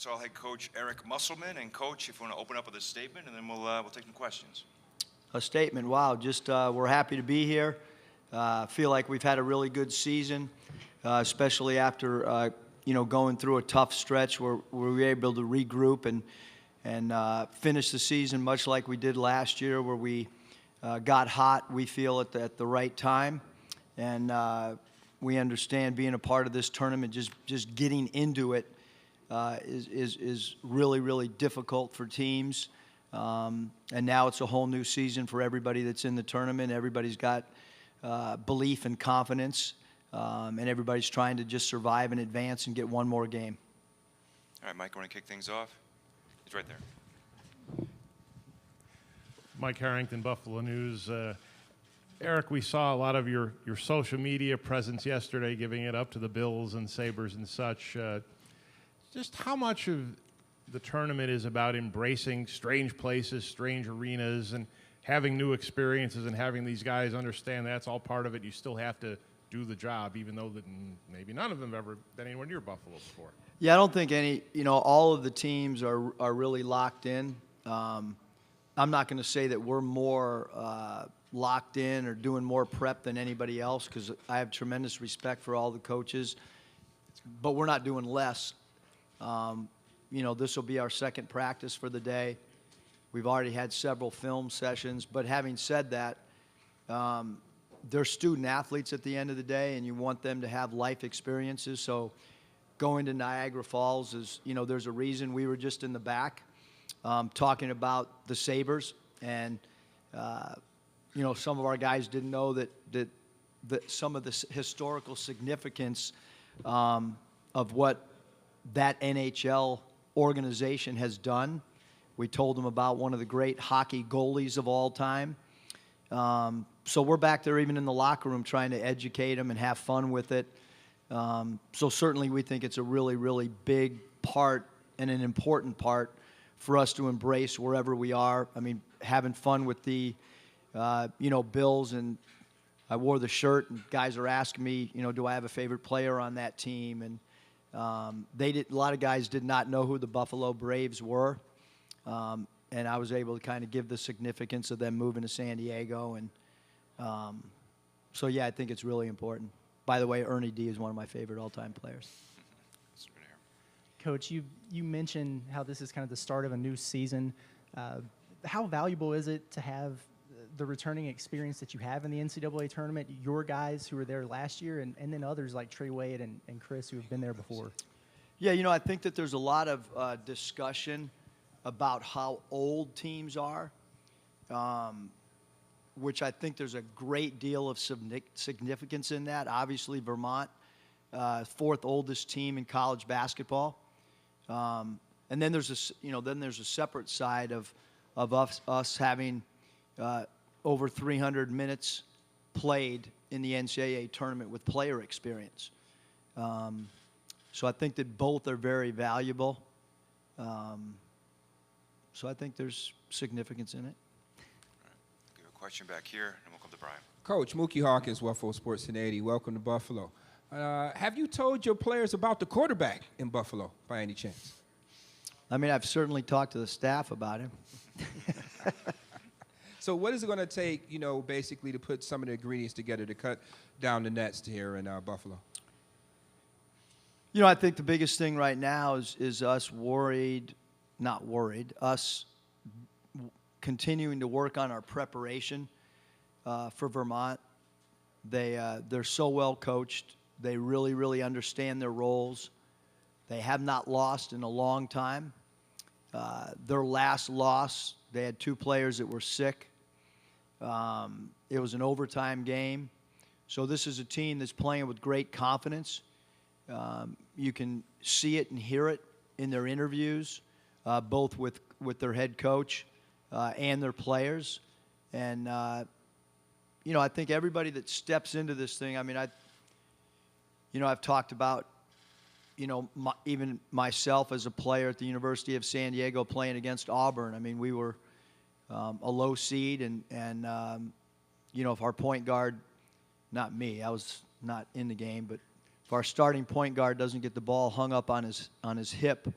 I'll head coach Eric Musselman. And coach, if you want to open up with a statement, and then we'll take some questions. A statement. Wow, just we're happy to be here. Feel like we've had a really good season, especially after going through a tough stretch where we were able to regroup and finish the season much like we did last year, where we got hot. We feel at the right time, and we understand being a part of this tournament. Just getting into it is really, really difficult for teams. And now it's a whole new season for everybody that's in the tournament. Everybody's got belief and confidence, and everybody's trying to just survive and advance and get one more game. All right, Mike, want to kick things off? He's right there. Mike Harrington, Buffalo News. Eric, we saw a lot of your social media presence yesterday, giving it up to the Bills and Sabres and such. Just how much of the tournament is about embracing strange places, strange arenas, and having new experiences, and having these guys understand that's all part of it. You still have to do the job, even though that maybe none of them have ever been anywhere near Buffalo before. Yeah, I don't think all of the teams are really locked in. I'm not going to say that we're more locked in or doing more prep than anybody else, because I have tremendous respect for all the coaches, but we're not doing less. This will be our second practice for the day. We've already had several film sessions, but having said that, they're student athletes at the end of the day, and you want them to have life experiences. So going to Niagara Falls is, there's a reason. We were just in the back talking about the Sabres, and some of our guys didn't know that some of the historical significance of what that NHL organization has done. We told them about one of the great hockey goalies of all time. So we're back there even in the locker room trying to educate them and have fun with it. So certainly we think it's a really, really big part and an important part for us to embrace wherever we are. I mean, having fun with the, Bills, and I wore the shirt, and guys are asking me, do I have a favorite player on that team? And a lot of guys did not know who the Buffalo Braves were. And I was able to kind of give the significance of them moving to San Diego. And so, yeah, I think it's really important. By the way, Ernie D is one of my favorite all-time players. Coach, you mentioned how this is kind of the start of a new season. How valuable is it to have the returning experience that you have in the NCAA tournament, your guys who were there last year, and then others like Trey Wade and Chris who have been there before? Yeah, I think that there's a lot of discussion about how old teams are, which I think there's a great deal of significance in that. Obviously, Vermont, fourth oldest team in college basketball, and then there's a separate side of us having over 300 minutes played in the NCAA tournament with player experience. So I think that both are very valuable. So I think there's significance in it. Give a question back here, and we'll come to Brian. Coach, Mookie Hawkins, Waffle Sports 1080. Welcome to Buffalo. Have you told your players about the quarterback in Buffalo by any chance? I mean, I've certainly talked to the staff about him. So what is it going to take, basically to put some of the ingredients together to cut down the nets here in Buffalo? I think the biggest thing right now is us us continuing to work on our preparation for Vermont. They're so well coached. They really, really understand their roles. They have not lost in a long time. Their last loss, they had two players that were sick. It was an overtime game. So this is a team that's playing with great confidence. You can see it and hear it in their interviews, both with their head coach and their players. And, I think everybody that steps into this thing, I mean, I've talked about, even myself as a player at the University of San Diego playing against Auburn. I mean, we were a low seed, and if our point guard, not me, I was not in the game, but if our starting point guard doesn't get the ball hung up on his hip,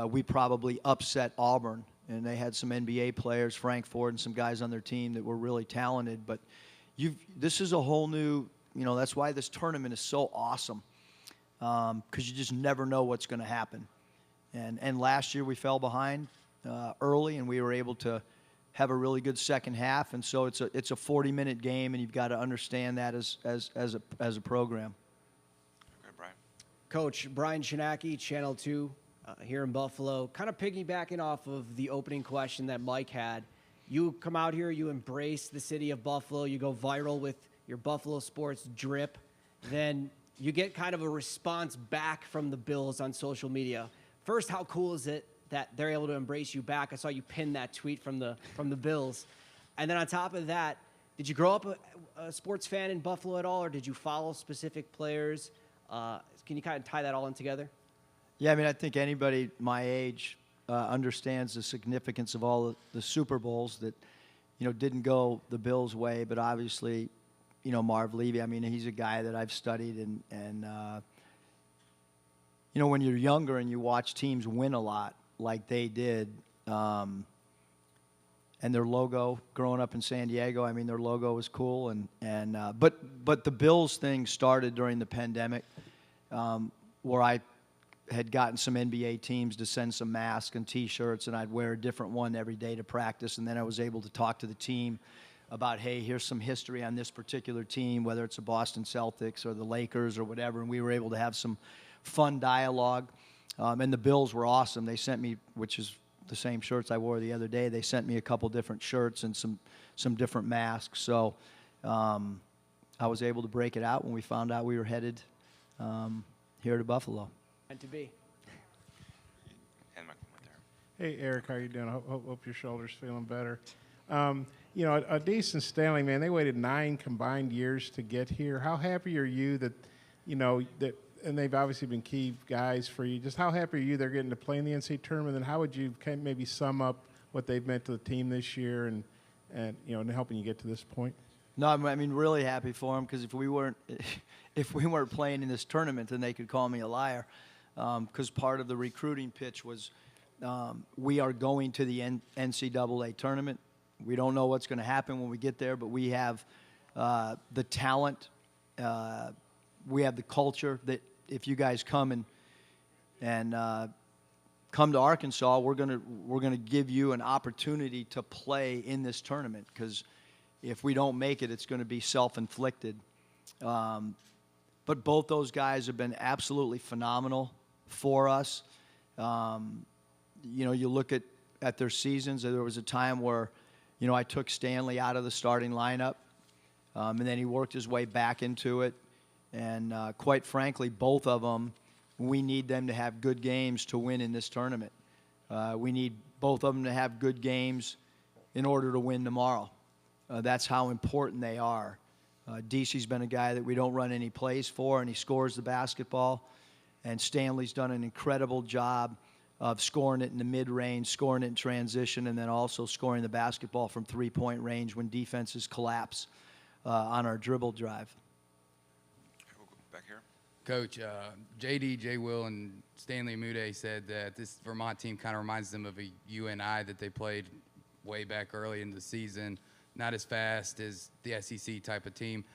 we probably upset Auburn, and they had some NBA players, Frank Ford and some guys on their team that were really talented. But this is a whole new, that's why this tournament is so awesome, because you just never know what's going to happen. And last year we fell behind early, and we were able to have a really good second half. And so it's a 40-minute game, and you've got to understand that as a program. Okay, Brian. Coach, Brian Shinaki, Channel 2, here in Buffalo. Kind of piggybacking off of the opening question that Mike had. You come out here, you embrace the city of Buffalo, you go viral with your Buffalo sports drip, then you get kind of a response back from the Bills on social media. First, how cool is it that they're able to embrace you back? I saw you pin that tweet from the Bills. And then on top of that, did you grow up a sports fan in Buffalo at all, or did you follow specific players? Can you kind of tie that all in together? Yeah, I mean, I think anybody my age understands the significance of all the Super Bowls that, didn't go the Bills' way, but obviously, Marv Levy, I mean, he's a guy that I've studied, and when you're younger and you watch teams win a lot like they did, and their logo, growing up in San Diego, I mean, their logo was cool, but the Bills thing started during the pandemic, where I had gotten some NBA teams to send some masks and T-shirts, and I'd wear a different one every day to practice, and then I was able to talk to the team about, hey, here's some history on this particular team, whether it's the Boston Celtics or the Lakers or whatever, and we were able to have some fun dialogue, and the Bills were awesome. They sent me, which is the same shirts I wore the other day, they sent me a couple different shirts and some different masks, so I was able to break it out when we found out we were headed here to Buffalo. And to be. And Mike went there. Hey, Eric, how you doing? I hope your shoulder's feeling better. A decent Stanley, man, they waited 9 combined years to get here. How happy are you that, and they've obviously been key guys for you. Just how happy are you they're getting to play in the NCAA tournament, and how would you maybe sum up what they've meant to the team this year and helping you get to this point? No, I mean, really happy for them, because if we weren't playing in this tournament, then they could call me a liar, because part of the recruiting pitch was we are going to the NCAA tournament. We don't know what's going to happen when we get there, but we have the talent, we have the culture that if you guys come and come to Arkansas, we're gonna give you an opportunity to play in this tournament, because if we don't make it, it's going to be self-inflicted. But both those guys have been absolutely phenomenal for us. You look at their seasons. There was a time where, I took Stanley out of the starting lineup, and then he worked his way back into it. And quite frankly, both of them, we need them to have good games to win in this tournament. We need both of them to have good games in order to win tomorrow. That's how important they are. DC's been a guy that we don't run any plays for, and he scores the basketball. And Stanley's done an incredible job of scoring it in the mid-range, scoring it in transition, and then also scoring the basketball from three-point range when defenses collapse on our dribble drive. Okay, we'll go back here. Coach, JD, J. Will, and Stanley Mude said that this Vermont team kind of reminds them of a UNI that they played way back early in the season. Not as fast as the SEC type of team.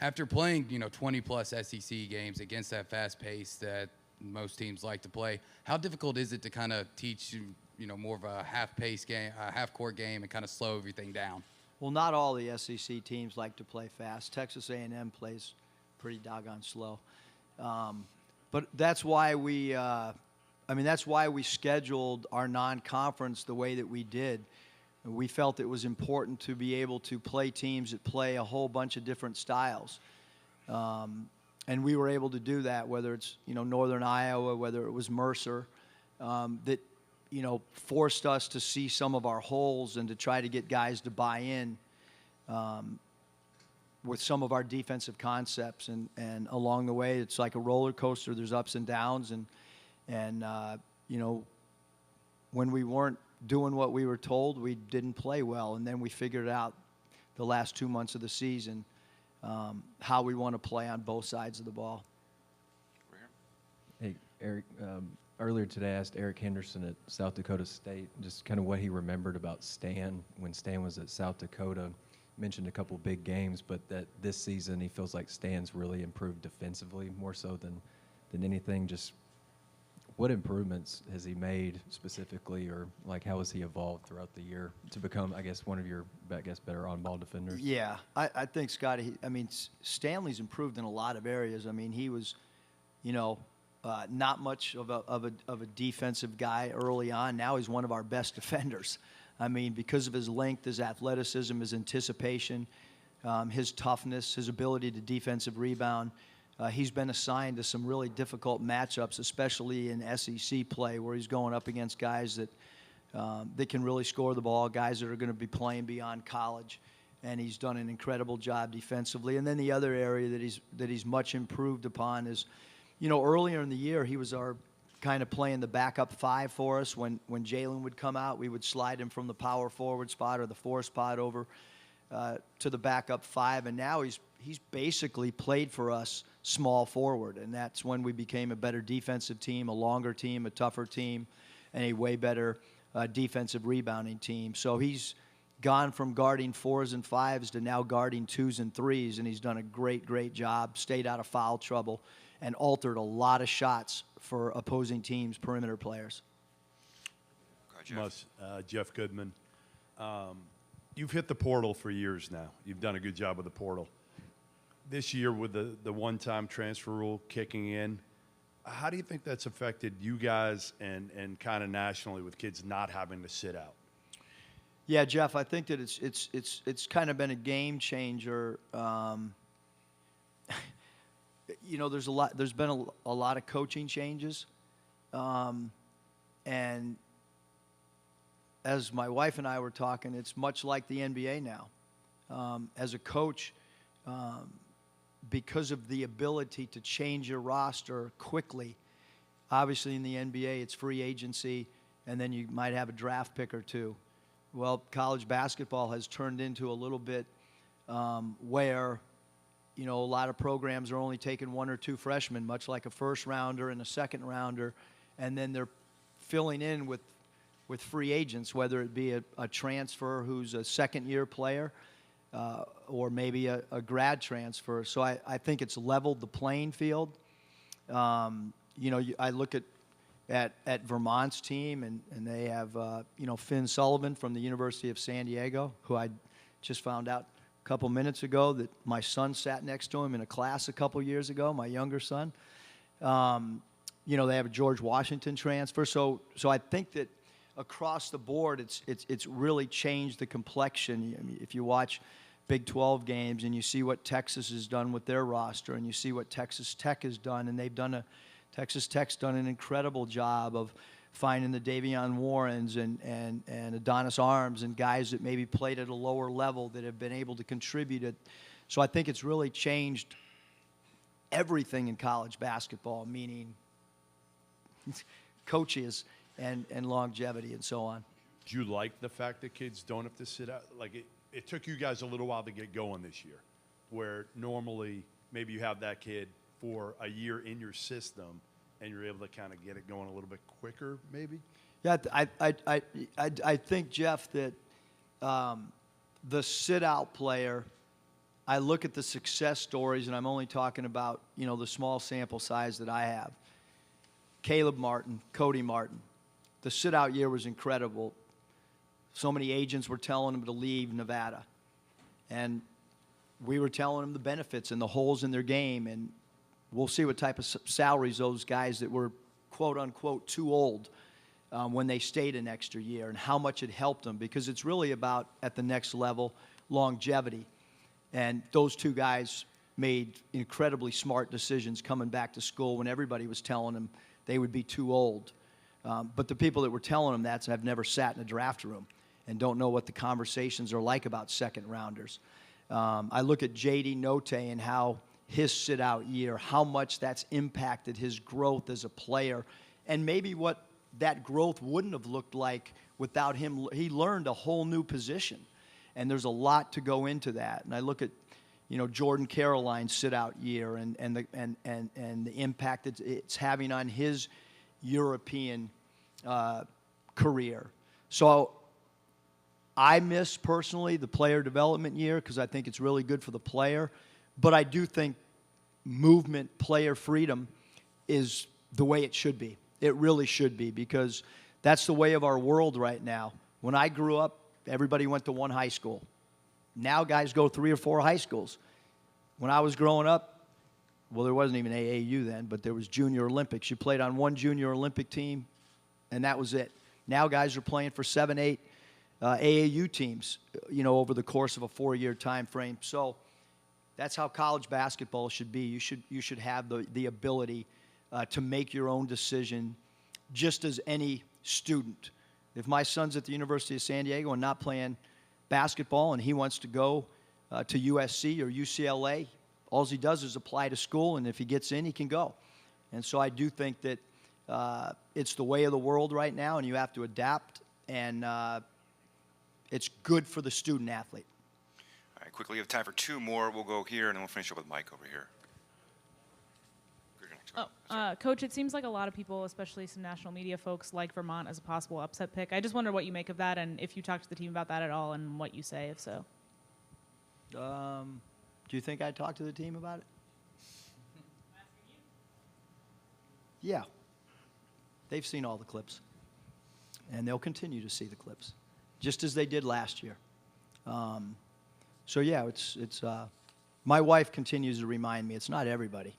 After playing, 20-plus SEC games against that fast pace that most teams like to play, how difficult is it to kind of teach, more of a half-pace game, a half-court game, and kind of slow everything down? Well, not all the SEC teams like to play fast. Texas A&M plays pretty doggone slow. But that's why that's why we scheduled our non-conference the way that we did. We felt it was important to be able to play teams that play a whole bunch of different styles. And we were able to do that, whether it's, Northern Iowa, whether it was Mercer, that, forced us to see some of our holes and to try to get guys to buy in with some of our defensive concepts. And along the way, it's like a roller coaster. There's ups and downs. And when we weren't doing what we were told, we didn't play well, and then we figured out the last 2 months of the season how we want to play on both sides of the ball. We're here. Hey, Eric, earlier today, I asked Eric Henderson at South Dakota State just kind of what he remembered about Stan when Stan was at South Dakota. Mentioned a couple big games, but that this season he feels like Stan's really improved defensively more so than anything. Just what improvements has he made specifically, or like how has he evolved throughout the year to become, I guess, one of your, better on-ball defenders? Yeah, I think, Scotty, Stanley's improved in a lot of areas. I mean, he was, not much of a defensive guy early on. Now he's one of our best defenders. I mean, because of his length, his athleticism, his anticipation, his toughness, his ability to defensive rebound. He's been assigned to some really difficult matchups, especially in SEC play, where he's going up against guys that can really score the ball, guys that are going to be playing beyond college. And he's done an incredible job defensively. And then the other area that he's much improved upon is, earlier in the year, he was our kind of playing the backup five for us. When Jalen would come out, we would slide him from the power forward spot or the four spot over to the backup five. And now he's basically played for us small forward. And that's when we became a better defensive team, a longer team, a tougher team, and a way better defensive rebounding team. So he's gone from guarding 4s and 5s to now guarding 2s and 3s, and he's done a great job, stayed out of foul trouble, and altered a lot of shots for opposing teams' perimeter players. Go ahead, Jeff. Jeff Goodman. You've hit the portal for years now. You've done a good job with the portal. This year with the one-time transfer rule kicking in, how do you think that's affected you guys and kind of nationally with kids not having to sit out? Yeah, Jeff, I think that it's kind of been a game changer. There's been a lot of coaching changes, and as my wife and I were talking, it's much like the NBA now. As a coach, because of the ability to change your roster quickly, obviously in the NBA it's free agency, and then you might have a draft pick or two. Well, college basketball has turned into a little bit where a lot of programs are only taking 1 or 2 freshmen, much like a first rounder and a second rounder, and then they're filling in with free agents, whether it be a transfer who's a second-year player or maybe a grad transfer. So I think it's leveled the playing field. I look at Vermont's team, and they have Finn Sullivan from the University of San Diego, who I just found out a couple minutes ago that my son sat next to him in a class a couple years ago, my younger son. They have a George Washington transfer. So I think that across the board, it's really changed the complexion. I mean, if you watch Big 12 games and you see what Texas has done with their roster, and you see what Texas Tech has done, and Texas Tech's done an incredible job of finding the Davion Warrens and Adonis Arms and guys that maybe played at a lower level that have been able to contribute. So I think it's really changed everything in college basketball, meaning coaches and longevity and so on. Do you like the fact that kids don't have to sit out? Like it took you guys a little while to get going this year, where normally maybe you have that kid for a year in your system and you're able to kind of get it going a little bit quicker, maybe? Yeah, I think, Jeff, that the sit-out player, I look at the success stories, and I'm only talking about, the small sample size that I have. Caleb Martin, Cody Martin. The sit-out year was incredible. So many agents were telling him to leave Nevada. And we were telling him the benefits and the holes in their game, and we'll see what type of salaries those guys that were, quote-unquote, too old when they stayed an extra year, and how much it helped them, because it's really about, at the next level, longevity. And those two guys made incredibly smart decisions coming back to school when everybody was telling them they would be too old. But the people that were telling them that have never sat in a draft room and don't know what the conversations are like about second-rounders. I look at J.D. Note and how his sit-out year, how much that's impacted his growth as a player, and maybe what that growth wouldn't have looked like without him. He learned a whole new position, and there's a lot to go into that. And I look at, Jordan Caroline's sit-out year and the impact it's having on his European career. So I miss personally the player development year because I think it's really good for the player. But I do think movement, player freedom is the way it should be. It really should be, because that's the way of our world right now. When I grew up, everybody went to one high school. Now guys go 3 or 4 high schools. When I was growing up, well, there wasn't even AAU then, but there was Junior Olympics. You played on one Junior Olympic team, and that was it. Now guys are playing for 7, 8 AAU teams, you know, over the course of a 4-year time frame. So that's how college basketball should be. You should have the ability to make your own decision, just as any student. If my son's at the University of San Diego and not playing basketball and he wants to go to USC or UCLA, all he does is apply to school, and if he gets in, he can go. And so I do think that it's the way of the world right now, and you have to adapt, and it's good for the student athlete. All right, quickly, we have time for 2 more. We'll go here, and then we'll finish up with Mike over here. Coach, it seems like a lot of people, especially some national media folks, like Vermont as a possible upset pick. I just wonder what you make of that, and if you talk to the team about that at all, and what you say, if so. Do you think I talked to the team about it? Yeah. They've seen all the clips, and they'll continue to see the clips, just as they did last year. So yeah, it's my wife continues to remind me it's not everybody.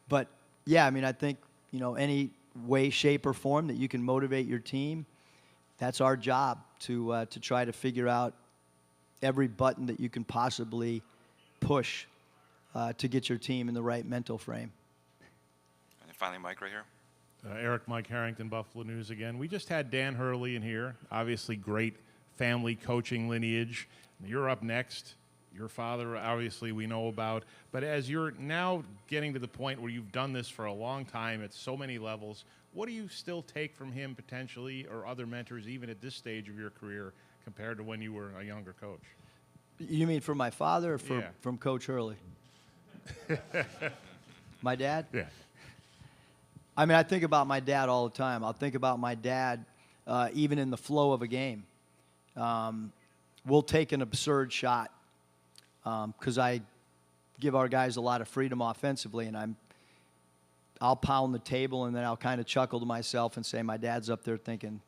But yeah, I mean, I think, you know, any way, shape, or form that you can motivate your team, that's our job to try to figure out every button that you can possibly push to get your team in the right mental frame. And then finally, Mike right here. Eric, Mike Harrington, Buffalo News again. We just had Dan Hurley in here. Obviously, great family coaching lineage. You're up next. Your father, obviously, we know about. But as you're now getting to the point where you've done this for a long time at so many levels, what do you still take from him potentially, or other mentors, even at this stage of your career, compared to when you were a younger coach? You mean from my father or Yeah. from Coach Hurley? My dad? Yeah. I mean, I think about my dad all the time. I'll think about my dad even in the flow of a game. We'll take an absurd shot because I give our guys a lot of freedom offensively, and I'll pound the table, and then I'll kind of chuckle to myself and say, my dad's up there thinking,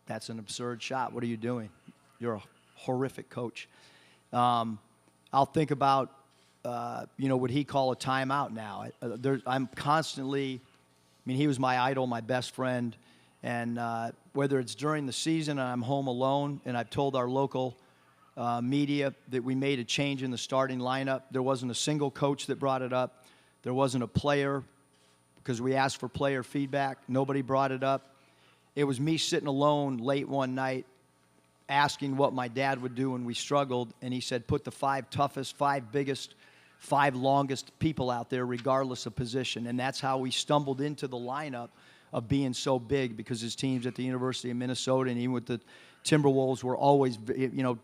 that's an absurd shot. What are you doing? You're a horrific coach. I'll think about, you know, what he call a timeout now. I'm constantly, I mean, he was my idol, my best friend, and whether it's during the season and I'm home alone, and I've told our local media that we made a change in the starting lineup. There wasn't a single coach that brought it up. There wasn't a player, because we asked for player feedback. Nobody brought it up. It was me sitting alone late one night asking what my dad would do when we struggled, and he said, put the 5 toughest, 5 biggest, 5 longest people out there regardless of position. And that's how we stumbled into the lineup of being so big, because his teams at the University of Minnesota and even with the Timberwolves were always, you know,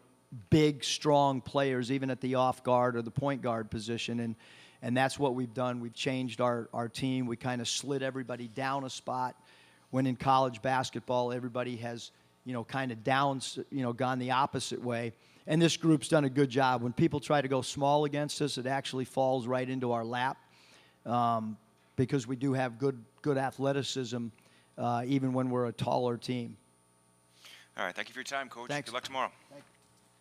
big, strong players, even at the off guard or the point guard position. And that's what we've done. We've changed our team. We kind of slid everybody down a spot, when in college basketball, everybody has, you know, kind of gone the opposite way. And this group's done a good job. When people try to go small against us, it actually falls right into our lap, because we do have good athleticism, even when we're a taller team. All right, thank you for your time, Coach. Thanks. Good luck tomorrow. Thank you.